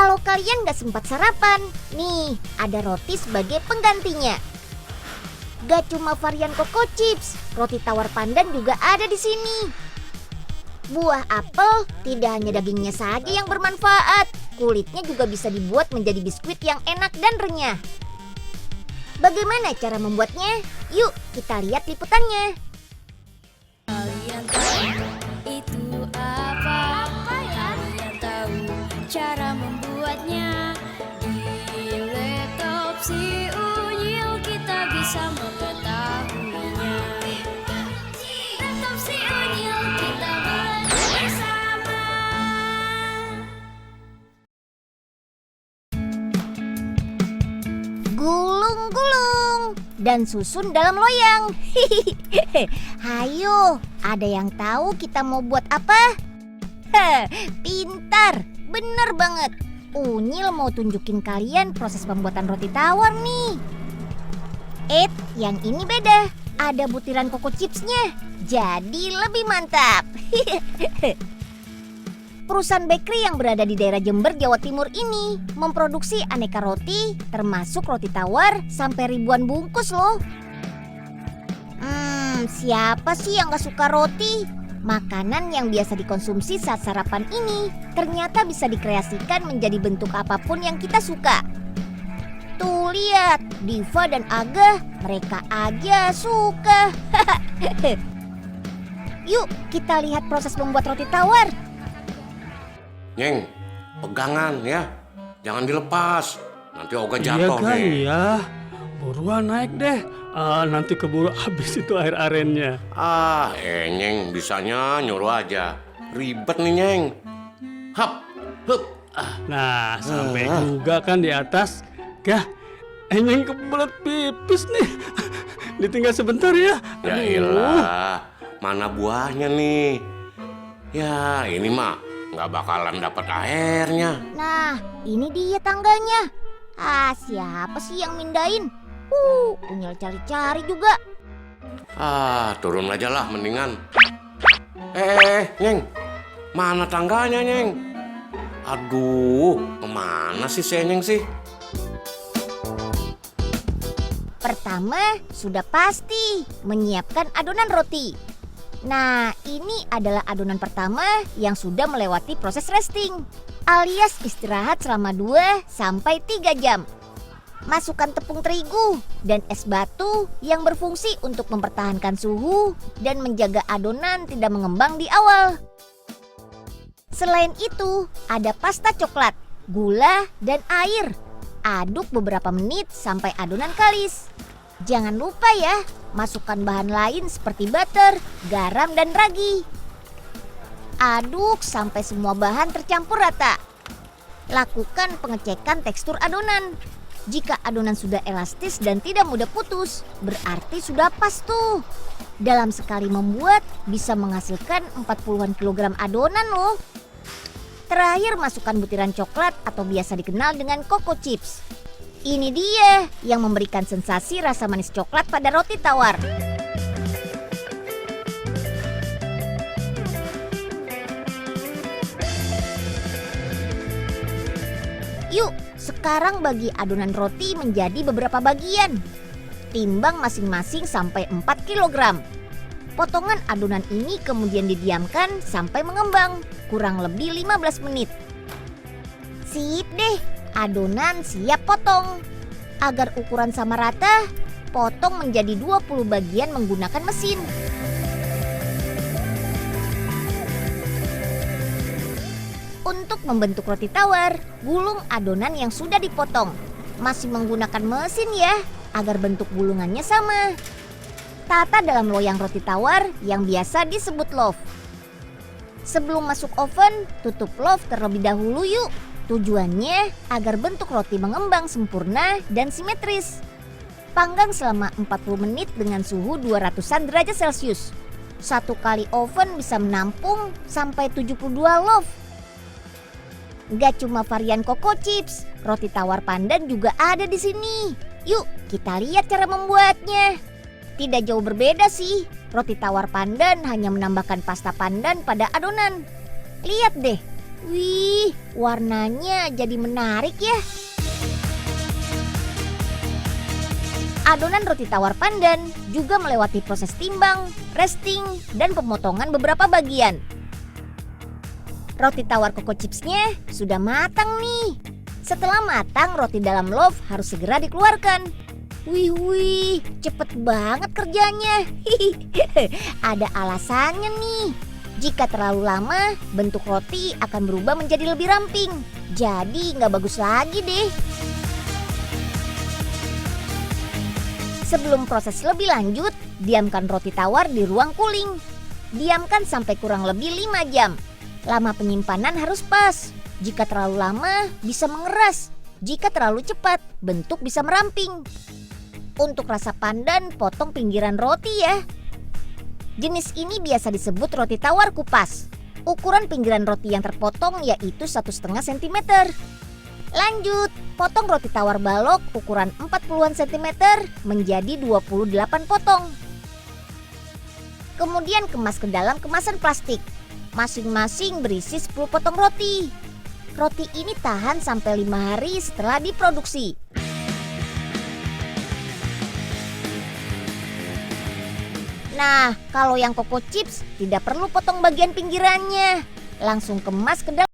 Kalau kalian gak sempat sarapan, nih ada roti sebagai penggantinya. Gak cuma varian Coco Chips, roti tawar pandan juga ada di sini. Buah apel tidak hanya dagingnya saja yang bermanfaat, kulitnya juga bisa dibuat menjadi biskuit yang enak dan renyah. Bagaimana cara membuatnya? Yuk kita lihat liputannya. Kalian tahu itu apa? Kalian tahu cara membuatnya? Di laptop si Unyil kita bisa mengetahuinya. Laptop si Unyil kita belajar bersama. Gulung-gulung dan susun dalam loyang. Hayo, ada yang tahu kita mau buat apa? Pintar, bener banget. Unyil mau tunjukin kalian proses pembuatan roti tawar nih. Yang ini beda. Ada butiran Coco Chipsnya, jadi lebih mantap. Perusahaan bakery yang berada di daerah Jember, Jawa Timur ini memproduksi aneka roti, termasuk roti tawar sampai ribuan bungkus loh. Siapa sih yang gak suka roti? Makanan yang biasa dikonsumsi saat sarapan ini ternyata bisa dikreasikan menjadi bentuk apapun yang kita suka. Tuh lihat, Diva dan Aga, mereka aja suka. Yuk kita lihat proses membuat roti tawar. Nyeng, pegangan ya, jangan dilepas, nanti Oga Iya jatuh kan nih. ya, buruan naik deh, nanti keburu habis itu air arennya. Nyeng, bisanya nyuruh aja, ribet nih Nyeng. Hup. Nah, sampai juga kan di atas. Gah, Nyeng kebelet pipis nih. Ditinggal sebentar ya. Ya Aduh. iyalah, mana buahnya nih? Ya ini mah nggak bakalan dapat airnya. Nah, ini dia tangganya. Siapa sih yang mindahin? Unyil cari-cari juga. Turun aja lah mendingan. Nyeng, mana tangganya Nyeng? Aduh, kemana sih si Nyeng sih? Pertama, sudah pasti menyiapkan adonan roti. Nah, ini adalah adonan pertama yang sudah melewati proses resting, alias istirahat selama 2-3 jam. Masukkan tepung terigu dan es batu yang berfungsi untuk mempertahankan suhu dan menjaga adonan tidak mengembang di awal. Selain itu, ada pasta coklat, gula, dan air. Aduk beberapa menit sampai adonan kalis. Jangan lupa ya, masukkan bahan lain seperti butter, garam, dan ragi. Aduk sampai semua bahan tercampur rata. Lakukan pengecekan tekstur adonan. Jika adonan sudah elastis dan tidak mudah putus, berarti sudah pas tuh. Dalam sekali membuat, bisa menghasilkan 40-an kilogram adonan loh. Terakhir, masukkan butiran coklat atau biasa dikenal dengan Coco Chips. Ini dia yang memberikan sensasi rasa manis coklat pada roti tawar. Yuk, sekarang bagi adonan roti menjadi beberapa bagian. Timbang masing-masing sampai 4 kg. Potongan adonan ini kemudian didiamkan sampai mengembang, kurang lebih 15 menit. Sip deh, adonan siap potong. Agar ukuran sama rata, potong menjadi 20 bagian menggunakan mesin. Untuk membentuk roti tawar, gulung adonan yang sudah dipotong. Masih menggunakan mesin ya, agar bentuk gulungannya sama. Tata dalam loyang roti tawar yang biasa disebut loaf. Sebelum masuk oven, tutup loaf terlebih dahulu yuk. Tujuannya agar bentuk roti mengembang sempurna dan simetris. Panggang selama 40 menit dengan suhu 200-an derajat Celcius. Satu kali oven bisa menampung sampai 72 loaf. Gak cuma varian Coco Chips, roti tawar pandan juga ada di sini. Yuk kita lihat cara membuatnya. Tidak jauh berbeda sih, roti tawar pandan hanya menambahkan pasta pandan pada adonan. Lihat deh, Wih, warnanya jadi menarik ya. Adonan roti tawar pandan juga melewati proses timbang, resting, dan pemotongan beberapa bagian. Roti tawar Coco Chipsnya sudah matang nih. Setelah matang, roti dalam loaf harus segera dikeluarkan. Wih, cepet banget kerjanya. Ada alasannya nih. Jika terlalu lama, bentuk roti akan berubah menjadi lebih ramping. Jadi nggak bagus lagi deh. Sebelum proses lebih lanjut, diamkan roti tawar di ruang cooling. Diamkan sampai kurang lebih 5 jam. Lama penyimpanan harus pas. Jika terlalu lama, bisa mengeras. Jika terlalu cepat, bentuk bisa meramping. Untuk rasa pandan, potong pinggiran roti ya. Jenis ini biasa disebut roti tawar kupas. Ukuran pinggiran roti yang terpotong yaitu 1,5 cm. Lanjut, potong roti tawar balok ukuran 40-an cm menjadi 28 potong. Kemudian kemas ke dalam kemasan plastik. Masing-masing berisi 10 potong roti. Roti ini tahan sampai 5 hari setelah diproduksi. Nah, kalau yang Coco Chips tidak perlu potong bagian pinggirannya. Langsung kemas ke dalam